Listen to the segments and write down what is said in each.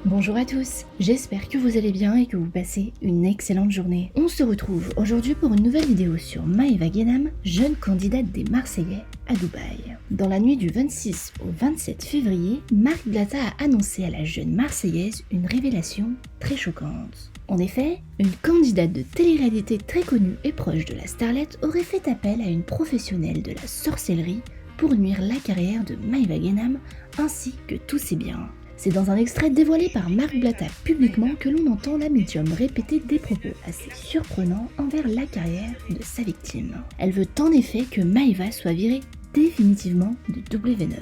Bonjour à tous, j'espère que vous allez bien et que vous passez une excellente journée. On se retrouve aujourd'hui pour une nouvelle vidéo sur Maeva Ghenam, jeune candidate des Marseillais à Dubaï. Dans la nuit du 26 au 27 février, Marc Blatta a annoncé à la jeune Marseillaise une révélation très choquante. En effet, une candidate de télé-réalité très connue et proche de la starlette aurait fait appel à une professionnelle de la sorcellerie pour nuire la carrière de Maeva Ghenam ainsi que tous ses biens. C'est dans un extrait dévoilé par Marc Blatta publiquement que l'on entend la médium répéter des propos assez surprenants envers la carrière de sa victime. Elle veut en effet que Maeva soit virée définitivement de W9.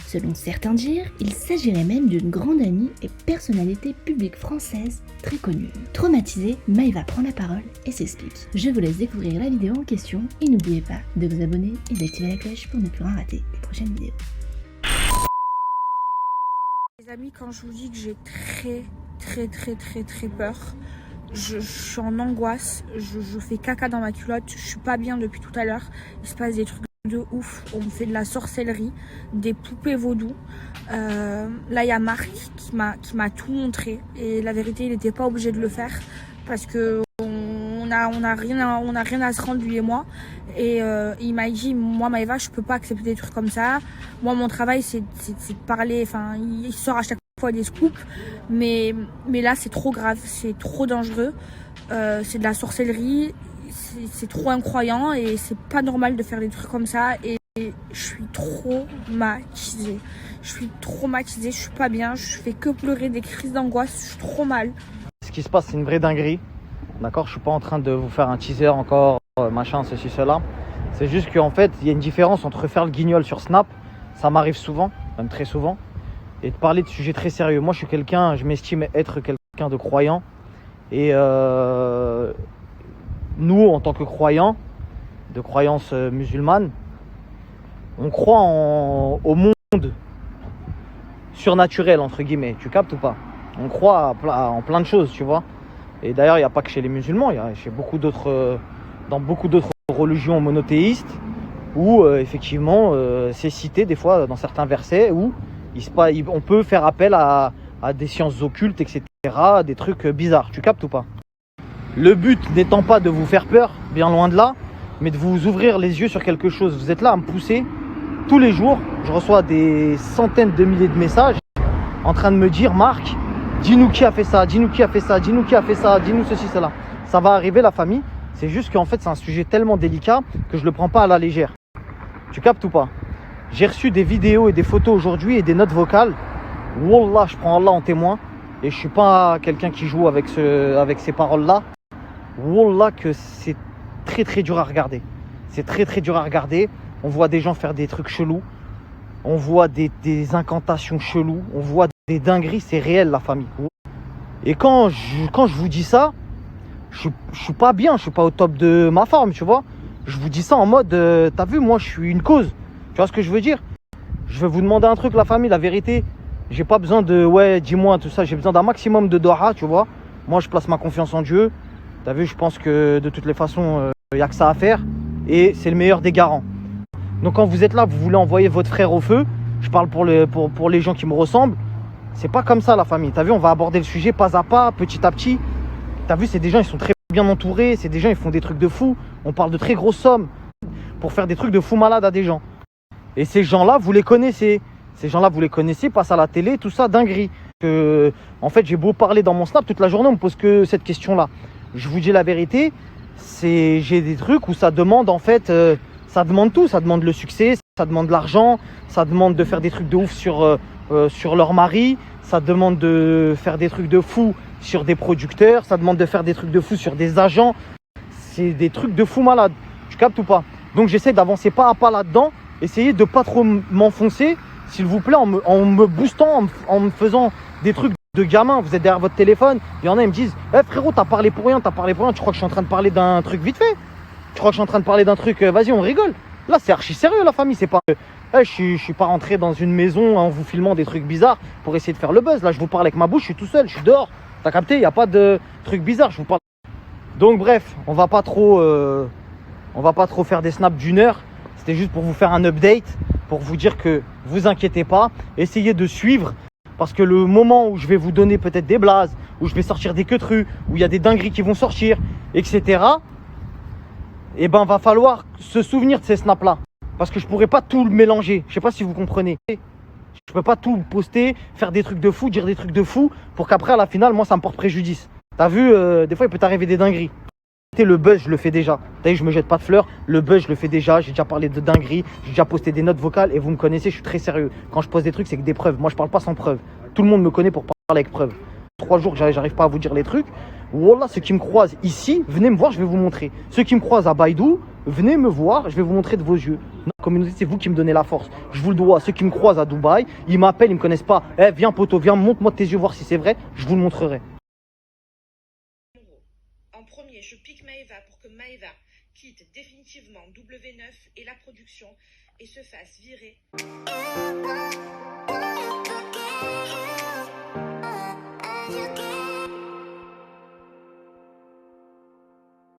Selon certains dires, il s'agirait même d'une grande amie et personnalité publique française très connue. Traumatisée, Maeva prend la parole et s'explique. Je vous laisse découvrir la vidéo en question et n'oubliez pas de vous abonner et d'activer la cloche pour ne plus rien rater des prochaines vidéos. Les amis, quand je vous dis que j'ai très peur, je suis en angoisse, je fais caca dans ma culotte, je suis pas bien depuis tout à l'heure, il se passe des trucs de ouf, on me fait de la sorcellerie, des poupées vaudou. Là il y a Marc qui m'a tout montré et la vérité il n'était pas obligé de le faire parce que on a rien à se rendre lui et moi. Et il m'a dit, moi Maeva, je peux pas accepter des trucs comme ça. Moi mon travail c'est de parler, enfin il sort à chaque fois des scoops, mais là c'est trop grave, c'est trop dangereux, c'est de la sorcellerie, c'est trop incroyant et c'est pas normal de faire des trucs comme ça. Et je suis traumatisée, je suis pas bien, je fais que pleurer, des crises d'angoisse, je suis trop mal. Ce qui se passe, c'est une vraie dinguerie. D'accord, je suis pas en train de vous faire un teaser encore, machin, ceci, cela. C'est juste qu'en fait, il y a une différence entre faire le guignol sur Snap, ça m'arrive souvent, même très souvent, et de parler de sujets très sérieux. Moi, je m'estime être quelqu'un de croyant. Et nous, en tant que croyants, de croyance musulmane, on croit au monde surnaturel, entre guillemets. Tu captes ou pas? On croit en plein de choses, tu vois. Et d'ailleurs, il n'y a pas que chez les musulmans, il y a chez dans beaucoup d'autres religions monothéistes où effectivement c'est cité des fois dans certains versets où on peut faire appel à des sciences occultes, etc., des trucs bizarres. Tu captes ou pas? Le but n'étant pas de vous faire peur, bien loin de là, mais de vous ouvrir les yeux sur quelque chose. Vous êtes là à me pousser tous les jours. Je reçois des centaines de milliers de messages en train de me dire, Marc, dis-nous qui a fait ça, dis-nous qui a fait ça, dis-nous qui a fait ça, dis-nous ceci, cela. Ça va arriver la famille. C'est juste qu'en fait c'est un sujet tellement délicat que je le prends pas à la légère. Tu captes ou pas? J'ai reçu des vidéos et des photos aujourd'hui et des notes vocales. Wallah, je prends Allah en témoin. Et je suis pas quelqu'un qui joue avec ces paroles-là. Wallah que c'est très dur à regarder. C'est très dur à regarder. On voit des gens faire des trucs chelous. On voit des incantations cheloues. On voit des dingueries, c'est réel la famille. Et quand je vous dis ça, je suis pas bien, je suis pas au top de ma forme, tu vois. Je vous dis ça en mode, t'as vu, moi je suis une cause. Tu vois ce que je veux dire? Je vais vous demander un truc, la famille, la vérité. J'ai pas besoin de, ouais, dis-moi tout ça. J'ai besoin d'un maximum de doha, tu vois. Moi je place ma confiance en Dieu. T'as vu, je pense que de toutes les façons, y a que ça à faire. Et c'est le meilleur des garants. Donc quand vous êtes là, vous voulez envoyer votre frère au feu. Je parle pour les gens qui me ressemblent. C'est pas comme ça la famille. T'as vu, on va aborder le sujet pas à pas, petit à petit. T'as vu, c'est des gens, ils sont très bien entourés. C'est des gens, ils font des trucs de fou. On parle de très grosses sommes pour faire des trucs de fou malade à des gens. Et ces gens-là, vous les connaissez. Ces gens-là, vous les connaissez, passent à la télé, tout ça, dinguerie. En fait, j'ai beau parler dans mon Snap toute la journée, on me pose que cette question-là. Je vous dis la vérité, j'ai des trucs où ça demande en fait, ça demande tout. Ça demande le succès, ça demande l'argent, ça demande de faire des trucs de ouf sur leur mari, ça demande de faire des trucs de fou sur des producteurs, ça demande de faire des trucs de fou sur des agents. C'est des trucs de fou malade. Tu captes ou pas? Donc j'essaie d'avancer pas à pas là-dedans, essayer de pas trop m'enfoncer, s'il vous plaît, en me boostant, en me faisant des trucs de gamin. Vous êtes derrière votre téléphone, il y en a, ils me disent frérot, t'as parlé pour rien, tu crois que je suis en train de parler d'un truc vite fait? Tu crois que je suis en train de parler d'un truc, vas-y, on rigole. Là, c'est archi sérieux la famille, c'est pas... je suis pas rentré dans une maison en vous filmant des trucs bizarres pour essayer de faire le buzz. Là, je vous parle avec ma bouche, je suis tout seul, je suis dehors. T'as capté, il n'y a pas de trucs bizarres, je vous parle. Donc bref, on va pas trop faire des snaps d'une heure. C'était juste pour vous faire un update, pour vous dire que vous inquiétez pas, essayez de suivre Parce que le moment où je vais vous donner peut-être des blazes, où je vais sortir des queutrus, où il y a des dingueries qui vont sortir, etc. Et ben va falloir se souvenir de ces snaps-là. Parce que je pourrais pas tout le mélanger. Je sais pas si vous comprenez. Je peux pas tout poster, faire des trucs de fou, dire des trucs de fou, pour qu'après à la finale, moi ça me porte préjudice. T'as vu, des fois il peut t'arriver des dingueries. Le buzz, je le fais déjà. T'as vu, je me jette pas de fleurs. Le buzz, je le fais déjà. J'ai déjà parlé de dingueries. J'ai déjà posté des notes vocales. Et vous me connaissez, je suis très sérieux. Quand je poste des trucs, c'est que des preuves. Moi, je parle pas sans preuves. Tout le monde me connaît pour parler avec preuves. 3 jours que j'arrive pas à vous dire les trucs. Wallah, ceux qui me croisent ici, venez me voir, je vais vous montrer. Ceux qui me croisent à Baïdou, venez me voir, je vais vous montrer de vos yeux. La communauté, c'est vous qui me donnez la force. Je vous le dois. Ceux qui me croisent à Dubaï, ils m'appellent, ils me connaissent pas. Eh, viens, poteau, viens, montre-moi tes yeux, voir si c'est vrai. Je vous le montrerai. En premier, je pique Maeva pour que Maeva quitte définitivement W9 et la production et se fasse virer.